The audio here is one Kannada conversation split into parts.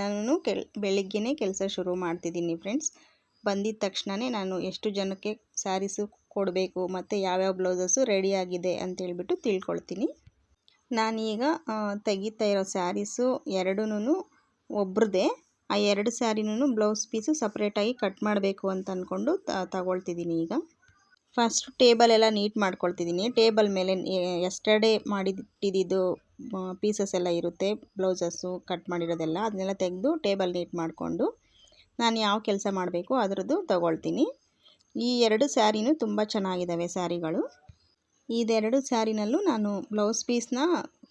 ನಾನು ಬೆಳಿಗ್ಗೆನೇ ಕೆಲಸ ಶುರು ಮಾಡ್ತಿದ್ದೀನಿ ಫ್ರೆಂಡ್ಸ್. ಬಂದಿದ್ದ ತಕ್ಷಣವೇ ನಾನು ಎಷ್ಟು ಜನಕ್ಕೆ ಸ್ಯಾರೀಸು ಕೊಡಬೇಕು ಮತ್ತು ಯಾವ್ಯಾವ ಬ್ಲೌಸಸ್ಸು ರೆಡಿಯಾಗಿದೆ ಅಂತೇಳ್ಬಿಟ್ಟು ತಿಳ್ಕೊಳ್ತೀನಿ. ನಾನೀಗ ತೆಗಿತಾ ಇರೋ ಸ್ಯಾರೀಸು ಎರಡೂ ಒಬ್ರದ್ದೇ. ಆ ಎರಡು ಸ್ಯಾರಿನೂ ಬ್ಲೌಸ್ ಪೀಸು ಸಪ್ರೇಟಾಗಿ ಕಟ್ ಮಾಡಬೇಕು ಅಂತ ಅಂದ್ಕೊಂಡು ತಗೊಳ್ತಿದ್ದೀನಿ. ಈಗ ಫಸ್ಟ್ ಟೇಬಲ್ ಎಲ್ಲ ನೀಟ್ ಮಾಡ್ಕೊಳ್ತಿದ್ದೀನಿ. ಟೇಬಲ್ ಮೇಲೆ ಎಸ್ಟರ್ಡೇ ಮಾಡಿಟ್ಟಿದ್ದು ಪೀಸಸ್ ಎಲ್ಲ ಇರುತ್ತೆ, ಬ್ಲೌಸಸ್ಸು ಕಟ್ ಮಾಡಿರೋದೆಲ್ಲ, ಅದನ್ನೆಲ್ಲ ತೆಗೆದು ಟೇಬಲ್ ನೀಟ್ ಮಾಡಿಕೊಂಡು ನಾನು ಯಾವ ಕೆಲಸ ಮಾಡಬೇಕು ಅದರದ್ದು ತಗೊಳ್ತೀನಿ. ಈ ಎರಡು ಸ್ಯಾರಿನೂ ತುಂಬ ಚೆನ್ನಾಗಿದ್ದಾವೆ ಸ್ಯಾರಿಗಳು. ಇದೆರಡು ಸ್ಯಾರಿನಲ್ಲೂ ನಾನು ಬ್ಲೌಸ್ ಪೀಸ್ನ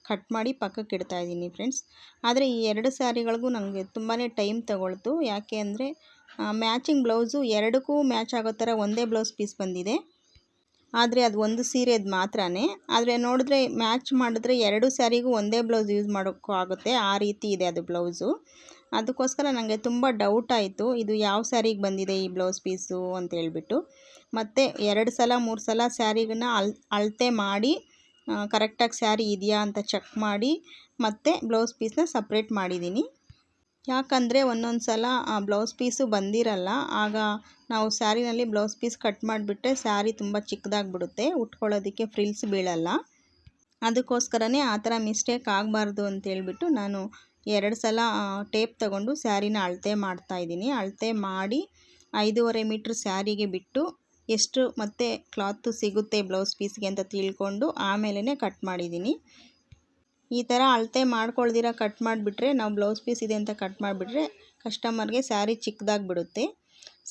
ಕಟ್ ಮಾಡಿ ಪಕ್ಕಕ್ಕೆ ಇಡ್ತಾ ಇದ್ದೀನಿ ಫ್ರೆಂಡ್ಸ್. ಆದರೆ ಈ ಎರಡು ಸ್ಯಾರಿಗಳಿಗೂ ನನಗೆ ತುಂಬಾ ಟೈಮ್ ತಗೊಳ್ತು. ಯಾಕೆ ಅಂದರೆ ಮ್ಯಾಚಿಂಗ್ ಬ್ಲೌಸು ಎರಡಕ್ಕೂ ಮ್ಯಾಚ್ ಆಗೋ ಥರ ಒಂದೇ ಬ್ಲೌಸ್ ಪೀಸ್ ಬಂದಿದೆ. ಆದರೆ ಅದು ಒಂದು ಸೀರೆದು ಮಾತ್ರನೇ. ಆದರೆ ನೋಡಿದ್ರೆ ಮ್ಯಾಚ್ ಮಾಡಿದ್ರೆ ಎರಡು ಸ್ಯಾರಿಗೂ ಒಂದೇ ಬ್ಲೌಸ್ ಯೂಸ್ ಮಾಡೋಕ್ಕೂ ಆಗುತ್ತೆ, ಆ ರೀತಿ ಇದೆ ಅದು ಬ್ಲೌಸು. ಅದಕ್ಕೋಸ್ಕರ ನನಗೆ ತುಂಬ ಡೌಟ್ ಆಯಿತು, ಇದು ಯಾವ ಸ್ಯಾರಿಗೆ ಬಂದಿದೆ ಈ ಬ್ಲೌಸ್ ಪೀಸು ಅಂತೇಳ್ಬಿಟ್ಟು. ಮತ್ತು 2 ಸಲ 3 ಸಲ ಸ್ಯಾರಿಗನ್ನ ಅಳತೆ ಮಾಡಿ ಕರೆಕ್ಟಾಗಿ ಸ್ಯಾರಿ ಇದೆಯಾ ಅಂತ ಚೆಕ್ ಮಾಡಿ ಮತ್ತೆ ಬ್ಲೌಸ್ ಪೀಸ್ನ ಸಪ್ರೇಟ್ ಮಾಡಿದ್ದೀನಿ. ಯಾಕಂದರೆ ಒಂದೊಂದು ಸಲ ಬ್ಲೌಸ್ ಪೀಸು ಬಂದಿರಲ್ಲ, ಆಗ ನಾವು ಸ್ಯಾರಿನಲ್ಲಿ ಬ್ಲೌಸ್ ಪೀಸ್ ಕಟ್ ಮಾಡಿಬಿಟ್ರೆ ಸ್ಯಾರಿ ತುಂಬ ಚಿಕ್ಕದಾಗಿಬಿಡುತ್ತೆ, ಉಟ್ಕೊಳ್ಳೋದಕ್ಕೆ ಫ್ರಿಲ್ಸ್ ಬೀಳಲ್ಲ. ಅದಕ್ಕೋಸ್ಕರನೇ ಆ ಥರ ಮಿಸ್ಟೇಕ್ ಆಗಬಾರ್ದು ಅಂತೇಳ್ಬಿಟ್ಟು ನಾನು 2 ಸಲ ಟೇಪ್ ತಗೊಂಡು ಸ್ಯಾರಿನ ಅಳತೆ ಮಾಡ್ತಾಯಿದ್ದೀನಿ. ಅಳತೆ ಮಾಡಿ 5.5 ಮೀಟ್ರ್ ಸ್ಯಾರಿಗೆ ಬಿಟ್ಟು ಎಷ್ಟು ಮತ್ತು ಕ್ಲಾತು ಸಿಗುತ್ತೆ ಬ್ಲೌಸ್ ಪೀಸ್ಗೆ ಅಂತ ತಿಳ್ಕೊಂಡು ಆಮೇಲೆ ಕಟ್ ಮಾಡಿದ್ದೀನಿ. ಈ ಥರ ಅಳತೆ ಮಾಡ್ಕೊಳ್ದಿರ ಕಟ್ ಮಾಡಿಬಿಟ್ರೆ, ನಾವು ಬ್ಲೌಸ್ ಪೀಸ್ ಇದೆ ಅಂತ ಕಟ್ ಮಾಡಿಬಿಟ್ರೆ ಕಸ್ಟಮರ್ಗೆ ಸ್ಯಾರಿ ಚಿಕ್ಕದಾಗಿಬಿಡುತ್ತೆ.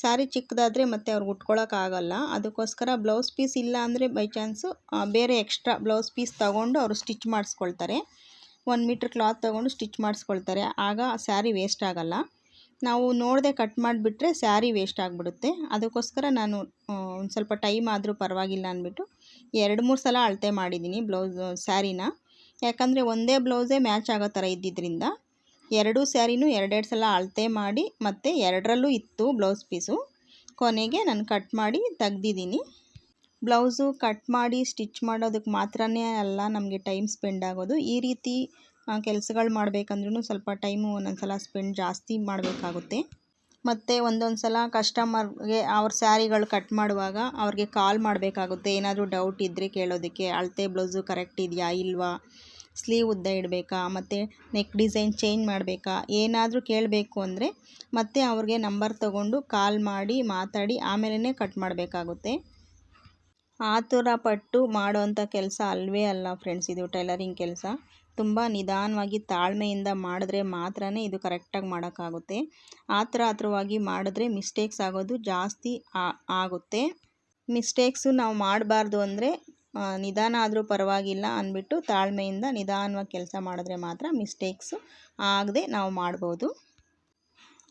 ಸ್ಯಾರಿ ಚಿಕ್ಕದಾದರೆ ಮತ್ತೆ ಅವ್ರಿಗೆ ಉಟ್ಕೊಳ್ಳೋಕ್ಕಾಗಲ್ಲ. ಅದಕ್ಕೋಸ್ಕರ ಬ್ಲೌಸ್ ಪೀಸ್ ಇಲ್ಲ ಅಂದರೆ ಬೈ ಚಾನ್ಸು ಬೇರೆ ಎಕ್ಸ್ಟ್ರಾ ಬ್ಲೌಸ್ ಪೀಸ್ ತೊಗೊಂಡು ಅವರು ಸ್ಟಿಚ್ ಮಾಡಿಸ್ಕೊಳ್ತಾರೆ. 1 ಮೀಟ್ರ್ ಕ್ಲಾತ್ ತೊಗೊಂಡು ಸ್ಟಿಚ್ ಮಾಡಿಸ್ಕೊಳ್ತಾರೆ. ಆಗ ಸ್ಯಾರಿ ವೇಸ್ಟ್ ಆಗೋಲ್ಲ. ನಾವು ನೋಡದೆ ಕಟ್ ಮಾಡಿಬಿಟ್ರೆ ಸ್ಯಾರಿ ವೇಸ್ಟ್ ಆಗಿಬಿಡುತ್ತೆ. ಅದಕ್ಕೋಸ್ಕರ ನಾನು ಒಂದು ಸ್ವಲ್ಪ ಟೈಮ್ ಆದರೂ ಪರವಾಗಿಲ್ಲ ಅಂದ್ಬಿಟ್ಟು 2-3 ಸಲ ಅಳತೆ ಮಾಡಿದ್ದೀನಿ ಸ್ಯಾರಿನ. ಯಾಕಂದರೆ ಒಂದೇ ಬ್ಲೌಸೇ ಮ್ಯಾಚ್ ಆಗೋ ಥರ ಇದ್ದಿದ್ದರಿಂದ ಎರಡೂ ಸ್ಯಾರಿನೂ 2 ಸಲ ಅಳತೆ ಮಾಡಿ ಮತ್ತು ಎರಡರಲ್ಲೂ ಇತ್ತು ಬ್ಲೌಸ್ ಪೀಸು. ಕೊನೆಗೆ ನಾನು ಕಟ್ ಮಾಡಿ ತೆಗ್ದಿದ್ದೀನಿ. ಬ್ಲೌಸು ಕಟ್ ಮಾಡಿ ಸ್ಟಿಚ್ ಮಾಡೋದಕ್ಕೆ ಮಾತ್ರನೇ ಅಲ್ಲ ನಮಗೆ ಟೈಮ್ ಸ್ಪೆಂಡ್ ಆಗೋದು. ಈ ರೀತಿ ಕೆಲಸಗಳು ಮಾಡಬೇಕಂದ್ರೂ ಸ್ವಲ್ಪ ಟೈಮು ಒಂದೊಂದು ಸಲ ಸ್ಪೆಂಡ್ ಜಾಸ್ತಿ ಮಾಡಬೇಕಾಗುತ್ತೆ. ಮತ್ತು ಒಂದೊಂದು ಸಲ ಕಸ್ಟಮರ್ಗೆ ಅವ್ರ ಸ್ಯಾರಿಗಳು ಕಟ್ ಮಾಡುವಾಗ ಅವ್ರಿಗೆ ಕಾಲ್ ಮಾಡಬೇಕಾಗುತ್ತೆ, ಏನಾದರೂ ಡೌಟ್ ಇದ್ದರೆ ಕೇಳೋದಕ್ಕೆ. ಅಳತೆ ಬ್ಲೌಸು ಕರೆಕ್ಟ್ ಇದೆಯಾ ಇಲ್ವಾ, ಸ್ಲೀವ್ ಉದ್ದ ಇಡಬೇಕಾ, ಮತ್ತು ನೆಕ್ ಡಿಸೈನ್ ಚೇಂಜ್ ಮಾಡಬೇಕಾ, ಏನಾದರೂ ಕೇಳಬೇಕು ಅಂದರೆ ಮತ್ತೆ ಅವ್ರಿಗೆ ನಂಬರ್ ತೊಗೊಂಡು ಕಾಲ್ ಮಾಡಿ ಮಾತಾಡಿ ಆಮೇಲೆ ಕಟ್ ಮಾಡಬೇಕಾಗುತ್ತೆ. ಆತುರ ಪಟ್ಟು ಮಾಡೋವಂಥ ಕೆಲಸ ಅಲ್ಲವೇ ಅಲ್ಲ ಫ್ರೆಂಡ್ಸ್ ಇದು ಟೈಲರಿಂಗ್ ಕೆಲಸ. ತುಂಬ ನಿಧಾನವಾಗಿ ತಾಳ್ಮೆಯಿಂದ ಮಾಡಿದ್ರೆ ಮಾತ್ರ ಇದು ಕರೆಕ್ಟಾಗಿ ಮಾಡೋಕ್ಕಾಗುತ್ತೆ. ಆತುರವಾಗಿ ಮಾಡಿದ್ರೆ ಮಿಸ್ಟೇಕ್ಸ್ ಆಗೋದು ಜಾಸ್ತಿ ಆಗುತ್ತೆ. ಮಿಸ್ಟೇಕ್ಸು ನಾವು ಮಾಡಬಾರ್ದು ಅಂದರೆ ನಿಧಾನ ಆದರೂ ಪರವಾಗಿಲ್ಲ ಅಂದ್ಬಿಟ್ಟು ತಾಳ್ಮೆಯಿಂದ ನಿಧಾನವಾಗಿ ಕೆಲಸ ಮಾಡಿದ್ರೆ ಮಾತ್ರ ಮಿಸ್ಟೇಕ್ಸು ಆಗದೆ ನಾವು ಮಾಡ್ಬೋದು.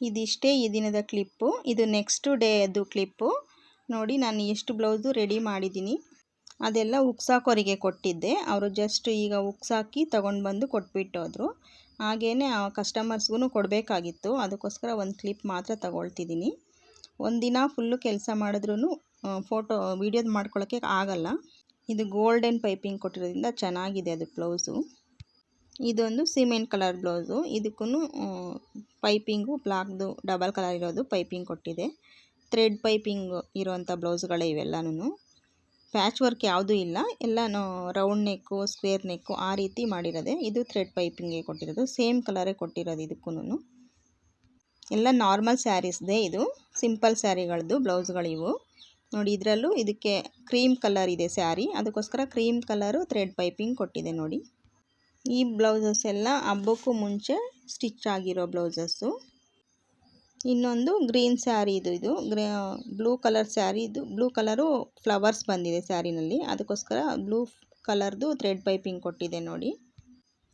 ಇದಿಷ್ಟೇ ಈ ದಿನದ ಕ್ಲಿಪ್ಪು. ಇದು ನೆಕ್ಸ್ಟ್ ಡೇದು ಕ್ಲಿಪ್ಪು. ನೋಡಿ, ನಾನು ಎಷ್ಟು ಬ್ಲೌಸು ರೆಡಿ ಮಾಡಿದ್ದೀನಿ. ಅದೆಲ್ಲ ಉಕ್ಸಾಕೋರಿಗೆ ಕೊಟ್ಟಿದ್ದೆ. ಅವರು ಜಸ್ಟ್ ಈಗ ಉಕ್ಸಾಕಿ ತೊಗೊಂಡು ಬಂದು ಕೊಟ್ಬಿಟ್ಟೋದ್ರು. ಹಾಗೇ ಆ ಕಸ್ಟಮರ್ಸ್ಗೂ ಕೊಡಬೇಕಾಗಿತ್ತು. ಅದಕ್ಕೋಸ್ಕರ ಒಂದು ಕ್ಲಿಪ್ ಮಾತ್ರ ತಗೊಳ್ತಿದ್ದೀನಿ. ಒಂದಿನ ಫುಲ್ಲು ಕೆಲಸ ಮಾಡಿದ್ರೂ ವೀಡಿಯೋದು ಮಾಡ್ಕೊಳ್ಳೋಕ್ಕೆ ಆಗಲ್ಲ. ಇದು ಗೋಲ್ಡನ್ ಪೈಪಿಂಗ್ ಕೊಟ್ಟಿರೋದ್ರಿಂದ ಚೆನ್ನಾಗಿದೆ ಅದು ಬ್ಲೌಸು. ಇದೊಂದು ಸಿಮೆಂಟ್ ಕಲರ್ ಬ್ಲೌಸು. ಇದಕ್ಕೂ ಪೈಪಿಂಗು ಬ್ಲಾಕ್ದು ಡಬಲ್ ಕಲರ್ ಇರೋದು ಪೈಪಿಂಗ್ ಕೊಟ್ಟಿದೆ. ಥ್ರೆಡ್ ಪೈಪಿಂಗ್ ಇರೋವಂಥ ಬ್ಲೌಸ್ಗಳೇ ಇವೆಲ್ಲನೂ. ಪ್ಯಾಚ್ ವರ್ಕ್ ಯಾವುದೂ ಇಲ್ಲ, ಎಲ್ಲ ರೌಂಡ್ ನೆಕ್ಕು ಸ್ಕ್ವೇರ್ ನೆಕ್ಕು ಆ ರೀತಿ ಮಾಡಿರೋದೆ. ಇದು ಥ್ರೆಡ್ ಪೈಪಿಂಗ್ಗೆ ಕೊಟ್ಟಿರೋದು, ಸೇಮ್ ಕಲರೇ ಕೊಟ್ಟಿರೋದು ಇದಕ್ಕೂ. ಎಲ್ಲ ನಾರ್ಮಲ್ ಸ್ಯಾರೀಸ್ದೇ, ಇದು ಸಿಂಪಲ್ ಸ್ಯಾರಿಗಳದ್ದು ಬ್ಲೌಸ್ಗಳಿವು. ನೋಡಿ, ಇದರಲ್ಲೂ ಇದಕ್ಕೆ ಕ್ರೀಮ್ ಕಲರ್ ಇದೆ ಸ್ಯಾರಿ, ಅದಕ್ಕೋಸ್ಕರ ಕ್ರೀಮ್ ಕಲರು ಥ್ರೆಡ್ ಪೈಪಿಂಗ್ ಕೊಟ್ಟಿದೆ ನೋಡಿ. ಈ ಬ್ಲೌಸಸ್ ಎಲ್ಲ ಹಬ್ಬಕ್ಕೂ ಮುಂಚೆ ಸ್ಟಿಚ್ ಆಗಿರೋ ಬ್ಲೌಸಸ್ಸು. ಇನ್ನೊಂದು ಗ್ರೀನ್ ಸ್ಯಾರಿ ಇದು ಬ್ಲೂ ಕಲರ್ ಸ್ಯಾರಿ. ಇದು ಬ್ಲೂ ಕಲರು ಫ್ಲವರ್ಸ್ ಬಂದಿದೆ ಸ್ಯಾರಿನಲ್ಲಿ, ಅದಕ್ಕೋಸ್ಕರ ಬ್ಲೂ ಕಲರ್ದು ಥ್ರೆಡ್ ಪೈಪಿಂಗ್ ಕೊಟ್ಟಿದೆ ನೋಡಿ.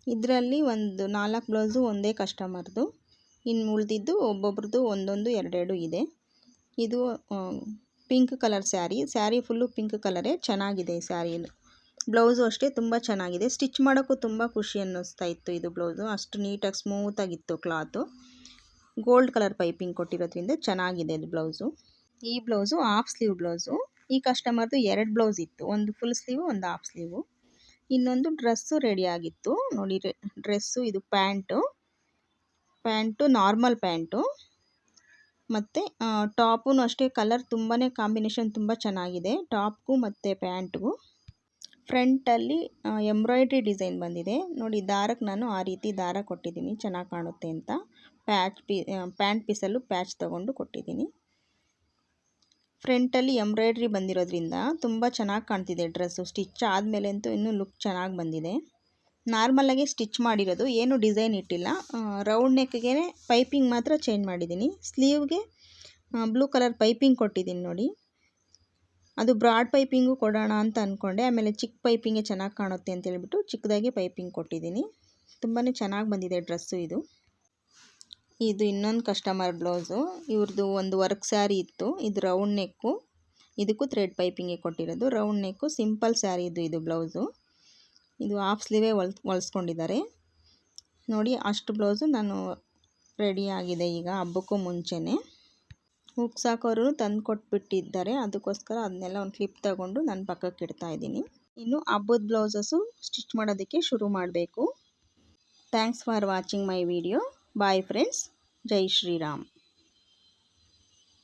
ಇದರಲ್ಲಿ ಒಂದು 4 ಬ್ಲೌಸು ಒಂದೇ ಕಸ್ಟಮರ್ದು, ಇನ್ನು ಉಳಿದಿದ್ದು ಒಬ್ಬೊಬ್ರದ್ದು ಒಂದೊಂದು 2 ಇದೆ. ಇದು pink colour sari full pink ಕಲರೇ. ಚೆನ್ನಾಗಿದೆ ಈ ಸ್ಯಾರಿ. ಬ್ಲೌಸು ಅಷ್ಟೇ ತುಂಬ ಚೆನ್ನಾಗಿದೆ. ಸ್ಟಿಚ್ ಮಾಡೋಕ್ಕೂ ತುಂಬ ಖುಷಿ ಅನ್ನಿಸ್ತಾ ಇತ್ತು ಇದು ಬ್ಲೌಸು, ಅಷ್ಟು ನೀಟಾಗಿ ಸ್ಮೂತಾಗಿತ್ತು ಕ್ಲಾತು. ಗೋಲ್ಡ್ ಕಲರ್ ಪೈಪಿಂಗ್ ಕೊಟ್ಟಿರೋದ್ರಿಂದ ಚೆನ್ನಾಗಿದೆ ಇದು ಬ್ಲೌಸು. ಈ ಬ್ಲೌಸು ಹಾಫ್ ಸ್ಲೀವ್ ಬ್ಲೌಸು. ಈ ಕಸ್ಟಮರ್ದು 2 ಬ್ಲೌಸ್ ಇತ್ತು, ಒಂದು ಫುಲ್ ಸ್ಲೀವು ಒಂದು ಹಾಫ್ ಸ್ಲೀವು. ಇನ್ನೊಂದು ಡ್ರೆಸ್ಸು ರೆಡಿ ಆಗಿತ್ತು ನೋಡಿ. ಡ್ರೆಸ್ಸು ಇದು ಪ್ಯಾಂಟು. ಪ್ಯಾಂಟು ನಾರ್ಮಲ್ ಪ್ಯಾಂಟು ಮತ್ತು ಟಾಪು ಅಷ್ಟೇ ಕಲರ್ ತುಂಬಾ ಕಾಂಬಿನೇಷನ್ ತುಂಬ ಚೆನ್ನಾಗಿದೆ ಟಾಪ್ಗೂ ಮತ್ತು ಪ್ಯಾಂಟ್ಗೂ. ಫ್ರಂಟಲ್ಲಿ ಎಂಬ್ರಾಯ್ಡ್ರಿ ಡಿಸೈನ್ ಬಂದಿದೆ ನೋಡಿ. ದಾರಕ್ಕೆ ನಾನು ಆ ರೀತಿ ದಾರ ಕೊಟ್ಟಿದ್ದೀನಿ ಚೆನ್ನಾಗಿ ಕಾಣುತ್ತೆ ಅಂತ. ಪ್ಯಾಂಟ್ ಪೀಸಲ್ಲೂ ಪ್ಯಾಚ್ ತೊಗೊಂಡು ಕೊಟ್ಟಿದ್ದೀನಿ. ಫ್ರಂಟಲ್ಲಿ ಎಂಬ್ರಾಯ್ಡ್ರಿ ಬಂದಿರೋದ್ರಿಂದ ತುಂಬ ಚೆನ್ನಾಗಿ ಕಾಣ್ತಿದೆ ಡ್ರೆಸ್ಸು. ಸ್ಟಿಚ್ ಆದಮೇಲೆ ಅಂತೂ ಇನ್ನೂ ಲುಕ್ ಚೆನ್ನಾಗಿ ಬಂದಿದೆ. ನಾರ್ಮಲಾಗಿ ಸ್ಟಿಚ್ ಮಾಡಿರೋದು, ಏನು ಡಿಸೈನ್ ಇಟ್ಟಿಲ್ಲ. ರೌಂಡ್ ನೆಕ್ಗೆ ಪೈಪಿಂಗ್ ಮಾತ್ರ ಚೇಂಜ್ ಮಾಡಿದ್ದೀನಿ. ಸ್ಲೀವ್ಗೆ ಬ್ಲೂ ಕಲರ್ ಪೈಪಿಂಗ್ ಕೊಟ್ಟಿದ್ದೀನಿ ನೋಡಿ. ಅದು ಬ್ರಾಡ್ ಪೈಪಿಂಗು ಕೊಡೋಣ ಅಂತ ಅಂದ್ಕೊಂಡೆ, ಆಮೇಲೆ ಚಿಕ್ಕ ಪೈಪಿಂಗೇ ಚೆನ್ನಾಗಿ ಕಾಣುತ್ತೆ ಅಂತ ಹೇಳ್ಬಿಟ್ಟು ಚಿಕ್ಕದಾಗಿ ಪೈಪಿಂಗ್ ಕೊಟ್ಟಿದ್ದೀನಿ. ತುಂಬಾ ಚೆನ್ನಾಗಿ ಬಂದಿದೆ ಡ್ರೆಸ್ಸು ಇದು. ಇದು ಇನ್ನೊಂದು ಕಸ್ಟಮರ್ ಬ್ಲೌಸು. ಇವ್ರದ್ದು ಒಂದು ವರ್ಕ್ ಸ್ಯಾರಿ ಇತ್ತು. ಇದು ರೌಂಡ್ ನೆಕ್ಕು, ಇದಕ್ಕೂ ಥ್ರೆಡ್ ಪೈಪಿಂಗೇ ಕೊಟ್ಟಿರೋದು. ರೌಂಡ್ ನೆಕ್ಕು ಸಿಂಪಲ್ ಸ್ಯಾರಿ ಇದು ಬ್ಲೌಸು. ಇದು ಹಾಫ್ ಸ್ಲೀವೇ ಹೊಲಿಸ್ಕೊಂಡಿದ್ದಾರೆ ನೋಡಿ. ಅಷ್ಟು ಬ್ಲೌಸು ನಾನು ರೆಡಿ ಆಗಿದೆ ಈಗ ಹಬ್ಬಕ್ಕೂ ಮುಂಚೆನೇ. ಹುಕ್ಸ್ ಹಾಕೋರು ತಂದು ಕೊಟ್ಬಿಟ್ಟಿದ್ದಾರೆ, ಅದಕ್ಕೋಸ್ಕರ ಅದನ್ನೆಲ್ಲ ಒಂದು ಕ್ಲಿಪ್ ತಗೊಂಡು ನಾನು ಪಕ್ಕಕ್ಕೆ ಇಡ್ತಾ ಇದ್ದೀನಿ. ಇನ್ನು ಹಬ್ಬದ ಬ್ಲೌಸಸ್ಸು ಸ್ಟಿಚ್ ಮಾಡೋದಕ್ಕೆ ಶುರು ಮಾಡಬೇಕು. Thanks for watching my video. Bye friends. ಜೈ ಶ್ರೀರಾಮ್.